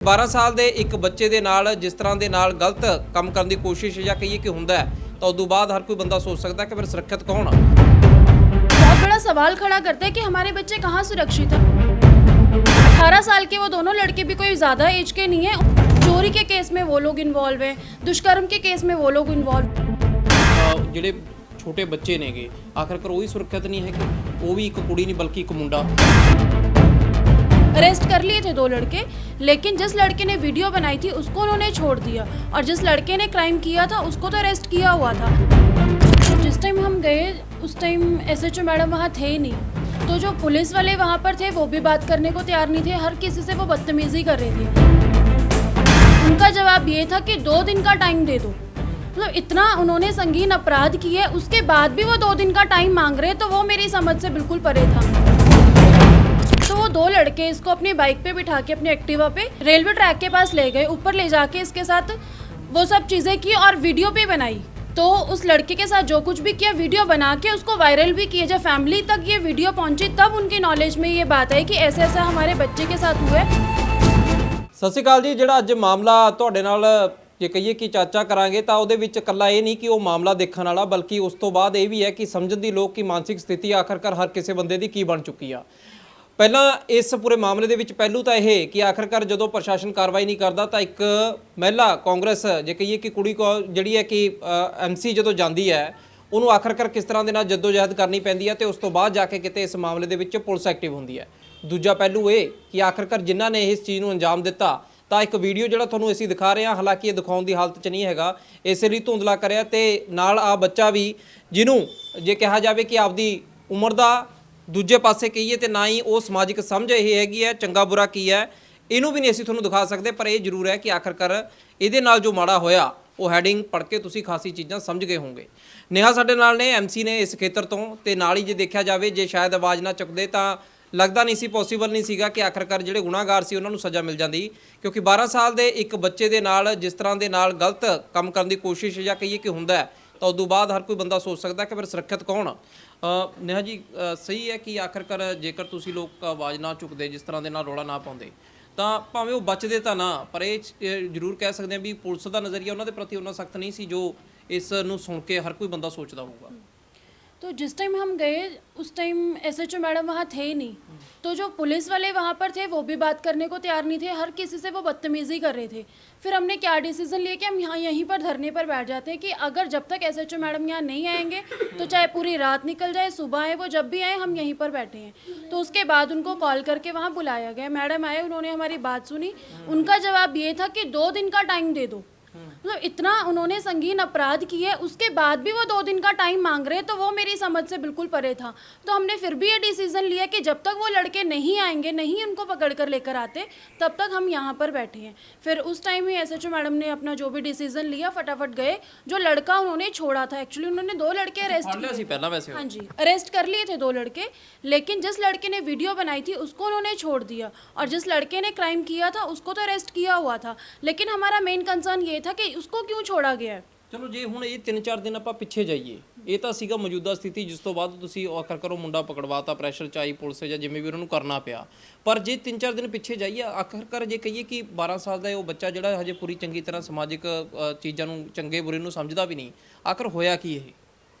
12 ਸਾਲ ਦੇ ਇੱਕ ਬੱਚੇ ਦੇ ਨਾਲ जिस तरह ਦੇ ਨਾਲ ਗਲਤ ਕੰਮ ਕਰਨ ਦੀ ਕੋਸ਼ਿਸ਼ ਜਾਂ ਕਹੀਏ ਕਿ ਹੁੰਦਾ ਹੈ ਤਾਂ ਉਸ ਤੋਂ ਬਾਅਦ हर कोई बंदा सोच सकता है कि फिर सुरक्षित कौन है। बहुत बड़ा सवाल खड़ा करते हैं कि हमारे बच्चे कहाँ सुरक्षित हैं। 18 साल के वो दोनों लड़के भी कोई ज़्यादा एज के नहीं है। चोरी के केस में वो लोग इन्वॉल्व हैं, दुष्कर्म के केस में वो लोग इन्वॉल्व। ਜਿਹੜੇ ਛੋਟੇ ਬੱਚੇ ਨੇਗੇ ਆਖਰਕਾਰ ਉਹ ਹੀ ਸੁਰੱਖਿਅਤ नहीं है कि वो भी एक कुड़ी नहीं बल्कि एक मुंडा। अरेस्ट कर लिए थे 2 लड़के, लेकिन जिस लड़के ने वीडियो बनाई थी उसको उन्होंने छोड़ दिया और जिस लड़के ने क्राइम किया था उसको तो अरेस्ट किया हुआ था। जिस टाइम हम गए उस टाइम SHO मैडम वहाँ थे ही नहीं, तो जो पुलिस वाले वहाँ पर थे वो भी बात करने को तैयार नहीं थे। हर किसी से वो बदतमीजी कर रहे थे। उनका जवाब ये था कि 2 दिन का टाइम दे दो। मतलब इतना उन्होंने संगीन अपराध किए, उसके बाद भी वो 2 दिन का टाइम मांग रहे, तो वो मेरी समझ से बिल्कुल परे था। तो वो 2 लड़के इसको अपनी बाइक पे बिठा के अपने एक्टिवा पे रेलवे ट्रैक के पास ले गए, ऊपर ले जाके इसके साथ वो सब चीज़ें की और वीडियो भी बनाई। तो उस लड़के के साथ जो कुछ भी किया वीडियो बना के उसको वायरल भी किया। जब फैमिली तक ये वीडियो पहुंची तब उनकी नॉलेज में ये बात आई कि ऐसा ऐसा हमारे बच्चे के साथ हुआ है। ਸਤਿ ਸ਼੍ਰੀ ਅਕਾਲ ਜੀ। ਜਿਹੜਾ ਅੱਜ ਮਾਮਲਾ ਤੁਹਾਡੇ ਨਾਲ ਜੇ ਕਹੀਏ ਕਿ ਚਾਚਾ ਕਰਾਂਗੇ ਤਾਂ ਉਹਦੇ ਵਿੱਚ ਇਕੱਲਾ ਇਹ ਨਹੀਂ ਕਿ ਉਹ ਮਾਮਲਾ ਦੇਖਣ ਵਾਲਾ, ਬਲਕਿ ਉਸ ਤੋਂ ਬਾਅਦ ਇਹ ਵੀ ਹੈ ਕਿ ਸਮਝਣ ਦੀ ਲੋਕ ਕਿ ਮਾਨਸਿਕ ਸਥਿਤੀ ਆਖਰਕਾਰ ਹਰ ਕਿਸੇ ਬੰਦੇ ਦੀ ਕੀ ਬਣ ਚੁੱਕੀ ਆ। ਪਹਿਲਾਂ ਇਸ ਪੂਰੇ ਮਾਮਲੇ ਦੇ ਵਿੱਚ ਪਹਿਲੂ ਤਾਂ ਇਹ ਕਿ ਆਖਰਕਾਰ ਜਦੋਂ ਪ੍ਰਸ਼ਾਸਨ ਕਾਰਵਾਈ ਨਹੀਂ ਕਰਦਾ ਤਾਂ ਇੱਕ ਮਹਿਲਾ ਕਾਂਗਰਸ ਜੇ ਕਹੀਏ ਕਿ ਕੁੜੀ ਜਿਹੜੀ ਹੈ ਕਿ MC ਜਦੋਂ ਜਾਂਦੀ ਹੈ ਉਹਨੂੰ ਆਖਰਕਾਰ ਕਿਸ ਤਰ੍ਹਾਂ ਦੇ ਨਾਲ ਜਦੋਜਹਿਦ ਕਰਨੀ ਪੈਂਦੀ ਹੈ ਤੇ ਉਸ ਤੋਂ ਬਾਅਦ ਜਾ ਕੇ ਕਿਤੇ ਇਸ ਮਾਮਲੇ ਦੇ ਵਿੱਚ ਪੁਲਿਸ ਐਕਟਿਵ ਹੁੰਦੀ ਹੈ। ਦੂਜਾ ਪਹਿਲੂ ਇਹ ਕਿ ਆਖਰਕਾਰ ਜਿਨ੍ਹਾਂ ਨੇ ਇਸ ਚੀਜ਼ ਨੂੰ ਅੰਜਾਮ ਦਿੱਤਾ ਤਾਂ ਇੱਕ ਵੀਡੀਓ ਜਿਹੜਾ ਤੁਹਾਨੂੰ ਅਸੀਂ ਦਿਖਾ ਰਹੇ ਹਾਂ, ਹਾਲਾਂਕਿ ਇਹ ਦਿਖਾਉਣ ਦੀ ਹਾਲਤ 'ਚ ਨਹੀਂ ਹੈਗਾ, ਇਸੇ ਲਈ ਧੁੰਦਲਾ ਕਰਿਆ ਤੇ ਨਾਲ ਆ ਬੱਚਾ ਵੀ ਜਿਹਨੂੰ ਜੇ ਕਿਹਾ ਜਾਵੇ ਕਿ ਆਪਦੀ ਉਮਰ ਦਾ ਦੂਜੇ ਪਾਸੇ ਕਹੀਏ ਤੇ ਨਾ ਹੀ ਉਹ ਸਮਾਜਿਕ ਸਮਝ ਇਹ ਹੈਗੀ ਹੈ ਚੰਗਾ ਬੁਰਾ ਕੀ ਹੈ ਇਹਨੂੰ ਵੀ ਨਹੀਂ ਅਸੀਂ ਤੁਹਾਨੂੰ ਦਿਖਾ ਸਕਦੇ। ਪਰ ਇਹ ਜ਼ਰੂਰ ਹੈ ਕਿ ਆਖਰਕਾਰ ਇਹਦੇ ਨਾਲ ਜੋ ਮਾੜਾ ਹੋਇਆ ਉਹ ਹੈਡਿੰਗ ਪੜ੍ਹ ਕੇ ਤੁਸੀਂ ਖਾਸੀ ਚੀਜ਼ਾਂ ਸਮਝ ਗਏ ਹੋਵੋਗੇ। ਨੇਹਾ ਸਾਡੇ ਨਾਲ ਨੇ, MC ਨੇ ਇਸ ਖੇਤਰ ਤੋਂ, ਤੇ ਨਾਲ ਹੀ ਜੇ ਦੇਖਿਆ ਜਾਵੇ ਜੇ ਸ਼ਾਇਦ ਆਵਾਜ਼ ਨਾ ਚੁੱਕਦੇ ਤਾਂ ਲੱਗਦਾ ਨਹੀਂ ਸੀ, ਪੋਸੀਬਲ ਨਹੀਂ ਸੀਗਾ ਕਿ ਆਖਰਕਾਰ ਜਿਹੜੇ ਗੁਨਾਹਗਾਰ ਸੀ ਉਹਨਾਂ ਨੂੰ ਸਜ਼ਾ ਮਿਲ ਜਾਂਦੀ, ਕਿਉਂਕਿ 12 ਸਾਲ ਦੇ ਇੱਕ ਬੱਚੇ ਦੇ ਨਾਲ ਜਿਸ ਤਰ੍ਹਾਂ ਦੇ ਨਾਲ ਗਲਤ ਕੰਮ ਕਰਨ ਦੀ ਕੋਸ਼ਿਸ਼ ਜਾਂ ਕਹੀਏ ਕਿ ਹੁੰਦਾ ਹੈ ਤਾਂ ਉਸ ਤੋਂ ਬਾਅਦ ਹਰ ਕੋਈ ਬੰਦਾ ਸੋਚ ਸਕਦਾ ਕਿ ਫਿਰ ਸੁਰੱਖਿਅਤ ਕੌਣ ਆ। ਨੇਹਾ ਜੀ, ਸਹੀ ਹੈ ਕਿ ਆਖਰਕਾਰ ਜੇਕਰ ਤੁਸੀਂ ਲੋਕ ਆਵਾਜ਼ ਨਾ ਚੁੱਕਦੇ, ਜਿਸ ਤਰ੍ਹਾਂ ਦੇ ਨਾਲ ਰੌਲਾ ਨਾ ਪਾਉਂਦੇ ਤਾਂ ਭਾਵੇਂ ਉਹ ਬਚਦੇ ਤਾਂ ਨਾ, ਪਰ ਇਹ ਜ਼ਰੂਰ ਕਹਿ ਸਕਦੇ ਹਾਂ ਵੀ ਪੁਲਿਸ ਦਾ ਨਜ਼ਰੀਆ ਉਹਨਾਂ ਦੇ ਪ੍ਰਤੀ ਉਹਨਾਂ ਸਖਤ ਨਹੀਂ ਸੀ ਜੋ ਇਸ ਨੂੰ ਸੁਣ ਕੇ ਹਰ ਕੋਈ ਬੰਦਾ ਸੋਚਦਾ ਹੋਊਗਾ। तो जिस टाइम हम गए उस टाइम SHO मैडम वहाँ थे ही नहीं, तो जो पुलिस वाले वहाँ पर थे वो भी बात करने को तैयार नहीं थे। हर किसी से वो बदतमीज़ी कर रहे थे। फिर हमने क्या डिसीज़न लिया कि हम यहाँ यहीं पर धरने पर बैठ जाते हैं कि अगर जब तक SHO मैडम यहाँ नहीं आएंगे तो चाहे पूरी रात निकल जाए, सुबह आए, वो जब भी आए हम यहीं पर बैठे हैं। तो उसके बाद उनको कॉल करके वहाँ बुलाया गया। मैडम आए, उन्होंने हमारी बात सुनी। उनका जवाब ये था कि 2 दिन का टाइम दे दो। मतलब इतना उन्होंने संगीन अपराध किए, उसके बाद भी वो 2 दिन का टाइम मांग रहे, तो वो मेरी समझ से बिल्कुल परे था। तो हमने फिर भी ये डिसीज़न लिया कि जब तक वो लड़के नहीं आएंगे, नहीं उनको पकड़ कर लेकर आते, तब तक हम यहाँ पर बैठे हैं। फिर उस टाइम ही SHO मैडम ने अपना जो भी डिसीज़न लिया फटाफट गए। जो लड़का उन्होंने छोड़ा था, एक्चुअली उन्होंने 2 लड़के अरेस्ट किए। हाँ जी, अरेस्ट कर लिए थे 2 लड़के, लेकिन जिस लड़के ने वीडियो बनाई थी उसको उन्होंने छोड़ दिया और जिस लड़के ने क्राइम किया था उसको तो अरेस्ट किया हुआ था। लेकिन हमारा मेन कंसर्न ये था कि उसको क्यों छोड़ा गया है। ਚਲੋ ਜੇ ਹੁਣ ਇਹ 3-4 ਦਿਨ ਆਪਾਂ ਪਿੱਛੇ ਜਾਈਏ, ਇਹ ਤਾਂ ਸੀਗਾ ਮੌਜੂਦਾ ਸਥਿਤੀ, ਜਿਸ ਤੋਂ ਬਾਅਦ ਤੁਸੀਂ ਆਖਰਕਾਰ ਉਹ ਮੁੰਡਾ ਪਕੜਵਾਤਾ, ਪ੍ਰੈਸ਼ਰ ਚ ਆਈ ਪੁਲਿਸ ਜਾਂ ਜਿਵੇਂ ਵੀ ਉਹਨਾਂ ਨੂੰ ਕਰਨਾ ਪਿਆ। ਪਰ ਜੇ 3-4 ਦਿਨ ਪਿੱਛੇ ਜਾਈਏ, ਆਖਰਕਾਰ ਜੇ ਕਹੀਏ ਕਿ 12 ਸਾਲ ਦਾ ਉਹ ਬੱਚਾ ਜਿਹੜਾ ਹਜੇ ਪੂਰੀ ਚੰਗੀ ਤਰ੍ਹਾਂ ਸਮਾਜਿਕ ਚੀਜ਼ਾਂ ਨੂੰ ਚੰਗੇ ਬੁਰੇ ਨੂੰ ਸਮਝਦਾ ਵੀ ਨਹੀਂ, ਆਖਰ ਹੋਇਆ ਕੀ ਇਹ?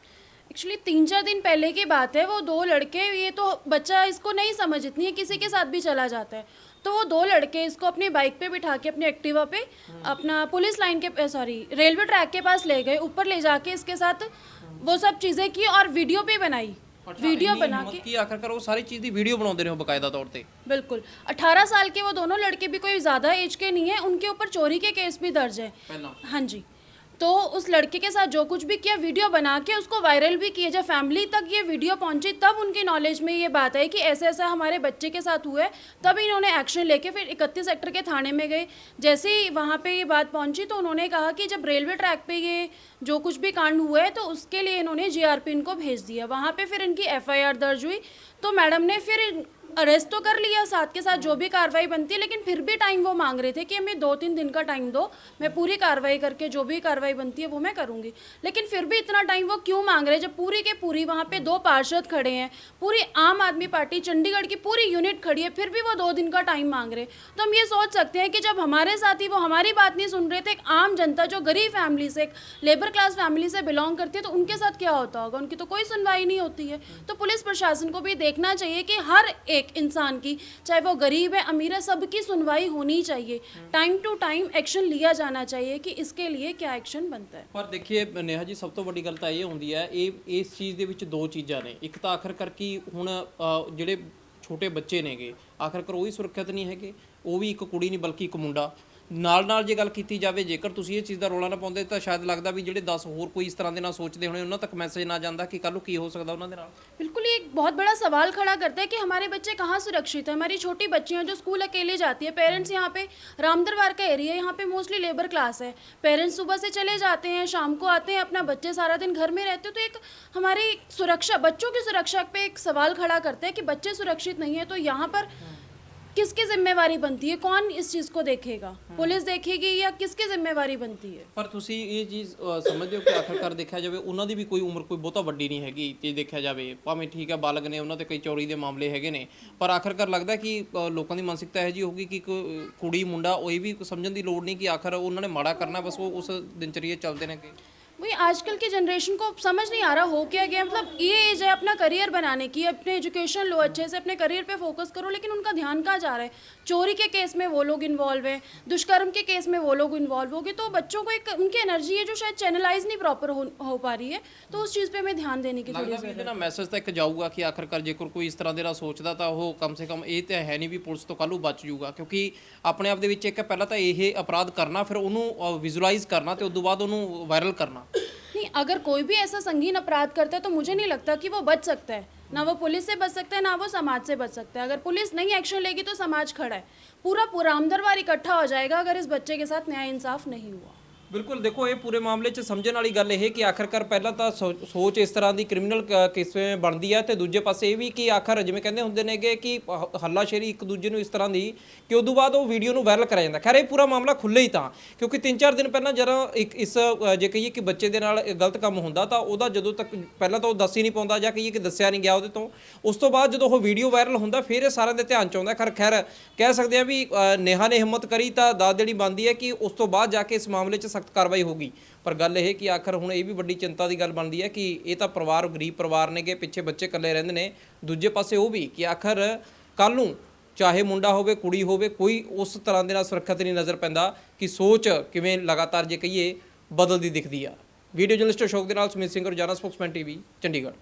एक्चुअली 3-4 दिन पहले की बात है। वो 2 लड़के, ये तो बच्चा इसको नहीं समझ, इतनी है किसी के साथ भी चला जाता है। तो वो 2 लड़के इसको अपनी बाइक पे बिठा के अपने एक्टिवा पे अपना पुलिस लाइन के रेलवे ट्रैक के पास ले गए, ऊपर ले जाके इसके साथ वो सब चीज़ें की और वीडियो भी बनाई। वीडियो बना के आखिरकार वो सारी चीज़ की वीडियो बनाते रहे बाकायदा तौर पे। बिल्कुल। 18 साल के वो दोनों लड़के भी कोई ज़्यादा एज के नहीं है, उनके ऊपर चोरी के केस भी दर्ज है। हाँ जी। तो उस लड़के के साथ जो कुछ भी किया वीडियो बना के उसको वायरल भी किया। जब फैमिली तक ये वीडियो पहुंची तब उनकी नॉलेज में ये बात आई कि ऐसा ऐसा हमारे बच्चे के साथ हुआ है। तब इन्होंने एक्शन लेके फिर 31 सेक्टर के थाने में गए। जैसे ही वहाँ पे ये बात पहुंची तो उन्होंने कहा कि जब रेलवे ट्रैक पे ये जो कुछ भी कांड हुआ है तो उसके लिए इन्होंने GRP इनको भेज दिया। वहाँ पर फिर इनकी FIR दर्ज हुई। तो मैडम ने फिर अरेस्ट तो कर लिया, साथ के साथ जो भी कार्रवाई बनती है, लेकिन फिर भी टाइम वो मांग रहे थे कि हमें 2-3 दिन का टाइम दो, मैं पूरी कार्रवाई करके जो भी कार्रवाई बनती है वो मैं करूँगी। लेकिन फिर भी इतना टाइम वो क्यों मांग रहे हैं, जब पूरी के पूरी वहाँ पे 2 पार्षद खड़े हैं, पूरी आम आदमी पार्टी चंडीगढ़ की पूरी यूनिट खड़ी है, फिर भी वो 2 दिन का टाइम मांग रहे हैं। तो हम ये सोच सकते हैं कि जब हमारे साथ ही वो हमारी बात नहीं सुन रहे थे, एक आम जनता जो गरीब फैमिली से, एक लेबर क्लास फैमिली से बिलोंग करती है, तो उनके साथ क्या होता होगा, उनकी तो कोई सुनवाई नहीं होती है। तो पुलिस प्रशासन को भी देखना चाहिए कि हर एक इंसान की, चाहे वो गरीब है अमीर है, सबकी सुनवाई होनी चाहिए, टाइम टू टाइम एक्शन लिया जाना चाहिए कि इसके लिए क्या एक्शन बनता है। ਪਰ ਦੇਖੀਏ ਨੇਹਾ ਜੀ, ਸਭ ਤੋਂ ਵੱਡੀ ਗੱਲ ਤਾਂ ਇਹ ਹੁੰਦੀ ਹੈ, ਇਸ ਚੀਜ਼ ਦੇ ਵਿੱਚ ਦੋ ਚੀਜ਼ਾਂ ਨੇ। ਇੱਕ ਤਾਂ ਆਖਰਕਾਰ ਕੀ ਹੁਣ ਜਿਹੜੇ ਛੋਟੇ ਬੱਚੇ ਨੇਗੇ, ਆਖਰਕਾਰ ਉਹ ਵੀ ਸੁਰੱਖਿਅਤ ਨਹੀਂ ਹੈਗੇ, ਉਹ ਵੀ ਇੱਕ ਕੁੜੀ ਨਹੀਂ ਬਲਕਿ ਇੱਕ ਮੁੰਡਾ। ਨਾਲ ਜੇ ਗੱਲ ਕੀਤੀ ਜਾਵੇ, ਜੇਕਰ ਤੁਸੀਂ ਇਹ ਚੀਜ਼ ਦਾ ਰੌਲਾ ਨਾ ਪਾਉਂਦੇ ਤਾਂ ਸ਼ਾਇਦ ਲੱਗਦਾ ਵੀ ਜਿਹੜੇ 10 ਹੋਰ ਕੋਈ ਇਸ ਤਰ੍ਹਾਂ ਦੇ ਨਾਲ ਸੋਚਦੇ ਹੋਣੇ, ਉਹਨਾਂ ਤੱਕ ਮੈਸੇਜ ਨਾ ਜਾਂਦਾ कि ਕੱਲ੍ਹ ਨੂੰ ਕੀ ਹੋ ਸਕਦਾ ਉਹਨਾਂ ਦੇ ਨਾਲ। बिल्कुल, ये एक बहुत बड़ा सवाल खड़ा करता है कि हमारे बच्चे कहाँ सुरक्षित है। हमारी छोटी बच्चियाँ जो स्कूल अकेले जाती है, पेरेंट्स यहाँ पे रामदरबार का एरिया है, यहाँ पे मोस्टली लेबर क्लास है, पेरेंट्स सुबह से चले जाते हैं, शाम को आते हैं, अपना बच्चे सारा दिन घर में रहते हैं। तो एक हमारी सुरक्षा, बच्चों की सुरक्षा पे एक सवाल खड़ा करता है कि बच्चे सुरक्षित नहीं है, तो यहाँ पर किसकी जिम्मेवारी बनती है, कौन इस चीज़ को देखेगा, पुलिस देखेगी या किसकी जिम्मेवारी बनती है। ਪਰ ਤੁਸੀਂ ਇਹ ਚੀਜ਼ ਸਮਝਦੇ ਹੋ ਕਿ ਆਖਰਕਾਰ ਦੇਖਿਆ ਜਾਵੇ ਉਹਨਾਂ ਦੀ ਵੀ ਕੋਈ ਉਮਰ ਕੋਈ ਬਹੁਤਾ ਵੱਡੀ ਨਹੀਂ ਹੈਗੀ, ਜੇ ਦੇਖਿਆ ਜਾਵੇ ਭਾਵੇਂ ਠੀਕ ਹੈ ਬਾਲਗ ਨੇ, ਉਹਨਾਂ ਤੇ ਕਈ ਚੋਰੀ ਦੇ ਮਾਮਲੇ ਹੈਗੇ ਨੇ, ਪਰ ਆਖਰਕਾਰ ਲੱਗਦਾ ਕਿ ਲੋਕਾਂ ਦੀ ਮਾਨਸਿਕਤਾ ਇਹੋ ਜਿਹੀ ਹੋਊਗੀ ਕਿ ਇੱਕ ਕੁੜੀ ਮੁੰਡਾ ਉਹ ਇਹ ਵੀ ਸਮਝਣ ਦੀ ਲੋੜ ਨਹੀਂ ਕਿ ਆਖਰ ਉਹਨਾਂ ਨੇ ਮਾੜਾ ਕਰਨਾ, ਬਸ ਉਹ ਉਸ ਦਿਨਚਰੀਏ ਚੱਲਦੇ ਨੇ ਅੱਗੇ। वही आजकल की जनरेशन को समझ नहीं आ रहा हो क्या गया, मतलब ये एज है अपना करियर बनाने की, अपने एजुकेशन लो अच्छे से, अपने करियर पे फोकस करो, लेकिन उनका ध्यान कहाँ जा रहा है। चोरी के केस में वो लोग इन्वॉल्व हैं, दुष्कर्म के केस में वो लोग इन्वॉल्व हो गए, तो बच्चों को एक उनकी एनर्जी है जो शायद चैनलाइज नहीं प्रॉपर हो पा रही है, तो उस चीज़ पे हमें ध्यान देने की थोड़ी ਲੱਗਦਾ ਵੀ ਇਹਦੇ ਨਾਲ ਮੈਸੇਜ ਤਾਂ ਇੱਕ ਜਾਊਗਾ ਕਿ ਆਖਰਕਾਰ ਜੇਕਰ ਕੋਈ ਇਸ ਤਰ੍ਹਾਂ ਦੇ ਨਾਲ ਸੋਚਦਾ ਤਾਂ ਉਹ ਕਮ ਸੇ ਕਮ ਇਹ ਤਾਂ ਹੈ ਨਹੀਂ ਵੀ ਪੁਲਿਸ ਤੋਂ ਕੱਲ੍ਹ ਨੂੰ ਬਚ ਜੂਗਾ, ਕਿਉਂਕਿ ਆਪਣੇ ਆਪ ਦੇ ਵਿੱਚ ਇੱਕ ਪਹਿਲਾਂ ਤਾਂ ਇਹ ਅਪਰਾਧ ਕਰਨਾ, ਫਿਰ ਉਹਨੂੰ ਵਿਜ਼ੂਅਲਾਈਜ਼ ਕਰਨਾ ਤੇ ਉਸ ਤੋਂ ਬਾਅਦ ਉਹਨੂੰ ਵਾਇਰਲ ਕਰਨਾ। नहीं, अगर कोई भी ऐसा संगीन अपराध करता है तो मुझे नहीं लगता कि वो बच सकता है, ना वो पुलिस से बच सकता है, ना वो समाज से बच सकता है। अगर पुलिस नहीं एक्शन लेगी तो समाज खड़ा है, पूरा रामदरबार इकट्ठा हो जाएगा अगर इस बच्चे के साथ न्याय इंसाफ नहीं हुआ। ਬਿਲਕੁਲ, ਦੇਖੋ ਇਹ ਪੂਰੇ ਮਾਮਲੇ 'ਚ ਸਮਝਣ ਵਾਲੀ ਗੱਲ ਇਹ ਕਿ ਆਖਰਕਾਰ ਪਹਿਲਾਂ ਤਾਂ ਸੋਚ ਇਸ ਤਰ੍ਹਾਂ ਦੀ ਕ੍ਰਿਮੀਨਲ ਕਿਸਵੇਂ ਬਣਦੀ ਹੈ, ਤੇ ਦੂਜੇ ਪਾਸੇ ਇਹ ਵੀ ਕਿ ਆਖਰ ਜਿਵੇਂ ਕਹਿੰਦੇ ਹੁੰਦੇ ਨੇਗੇ ਕਿ ਹੱਲਾਸ਼ੇਰੀ ਇੱਕ ਦੂਜੇ ਨੂੰ ਇਸ ਤਰ੍ਹਾਂ ਦੀ ਕਿ ਉਦੋਂ ਬਾਅਦ ਉਹ ਵੀਡੀਓ ਨੂੰ ਵਾਇਰਲ ਕਰਿਆ ਜਾਂਦਾ। ਖੈਰ ਇਹ ਪੂਰਾ ਮਾਮਲਾ ਖੁੱਲ੍ਹੇ ਹੀ ਤਾਂ, ਕਿਉਂਕਿ 3-4 ਦਿਨ ਪਹਿਲਾਂ ਜਦੋਂ ਇਸ ਜੇ ਕਹੀਏ ਕਿ ਬੱਚੇ ਦੇ ਨਾਲ ਗਲਤ ਕੰਮ ਹੁੰਦਾ ਤਾਂ ਉਹਦਾ ਜਦੋਂ ਤੱਕ ਪਹਿਲਾਂ ਤਾਂ ਉਹ ਦੱਸ ਹੀ ਨਹੀਂ ਪਾਉਂਦਾ, ਜਾਂ ਕਹੀਏ ਕਿ ਦੱਸਿਆ ਨਹੀਂ ਗਿਆ ਉਹਦੇ ਤੋਂ, ਉਸ ਤੋਂ ਬਾਅਦ ਜਦੋਂ ਉਹ ਵੀਡੀਓ ਵਾਇਰਲ ਹੁੰਦਾ ਫਿਰ ਇਹ ਸਾਰਿਆਂ ਦੇ ਧਿਆਨ 'ਚ ਆਉਂਦਾ। ਖੈਰ ਕਹਿ ਸਕਦੇ ਆ ਵੀ ਨੇਹਾ ਨੇ ਹਿੰਮਤ ਕਰੀ ਤਾਂ ਦਾਦ ਜਿਹੜੀ ਬਣਦੀ ਹੈ ਕਿ ਉਸ ਤੋਂ ਬਾਅਦ ਜਾ ਕੇ ਇਸ ਮਾਮਲੇ 'ਚ ਸਖਤ ਕਾਰਵਾਈ ਹੋਗੀ। ਪਰ ਗੱਲ ਇਹ ਕਿ ਆਖਰ ਹੁਣ ਇਹ ਵੀ ਵੱਡੀ ਚਿੰਤਾ ਦੀ ਗੱਲ ਬਣਦੀ ਹੈ ਕਿ ਇਹ ਤਾਂ ਪਰਿਵਾਰ ਗਰੀਬ ਪਰਿਵਾਰ ਨੇਗੇ, ਪਿੱਛੇ ਬੱਚੇ ਇਕੱਲੇ ਰਹਿੰਦੇ ਨੇ, ਦੂਜੇ ਪਾਸੇ ਉਹ ਵੀ ਕਿ ਆਖਰ ਕੱਲ੍ਹ ਨੂੰ ਚਾਹੇ ਮੁੰਡਾ ਹੋਵੇ ਕੁੜੀ ਹੋਵੇ, ਕੋਈ ਉਸ ਤਰ੍ਹਾਂ ਦੇ ਨਾਲ ਸੁਰੱਖਿਅਤ ਨਹੀਂ ਨਜ਼ਰ ਪੈਂਦਾ ਕਿ ਸੋਚ ਕਿਵੇਂ ਲਗਾਤਾਰ ਜੇ ਕਹੀਏ ਬਦਲਦੀ ਦਿਖਦੀ ਆ। ਵੀਡੀਓ ਜਰਨਲਿਸਟ ਅਸ਼ੋਕ ਦੇ ਨਾਲ ਸੁਮਿਤ ਸਿੰਘ, ਰੋਜ਼ਾਨਾ ਸਪੋਕਸਮੈਨ ਟੀਵੀ, ਚੰਡੀਗੜ੍ਹ।